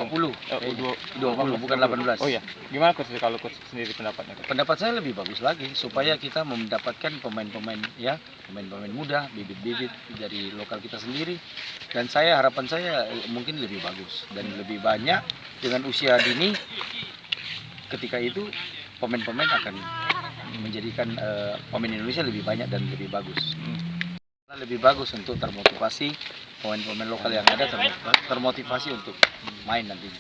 20. U20 bukan 18. Oh iya. Gimana coach kalau coach sendiri pendapatnya? Pendapat saya lebih bagus lagi supaya kita mendapatkan pemain-pemain pemain-pemain muda, bibit-bibit dari lokal kita sendiri. Dan harapan saya mungkin lebih bagus dan lebih banyak dengan usia dini. Ketika itu pemain-pemain akan menjadikan pemain Indonesia lebih banyak dan lebih bagus. Lebih bagus untuk termotivasi pemain-pemain lokal yang ada termotivasi untuk main nanti.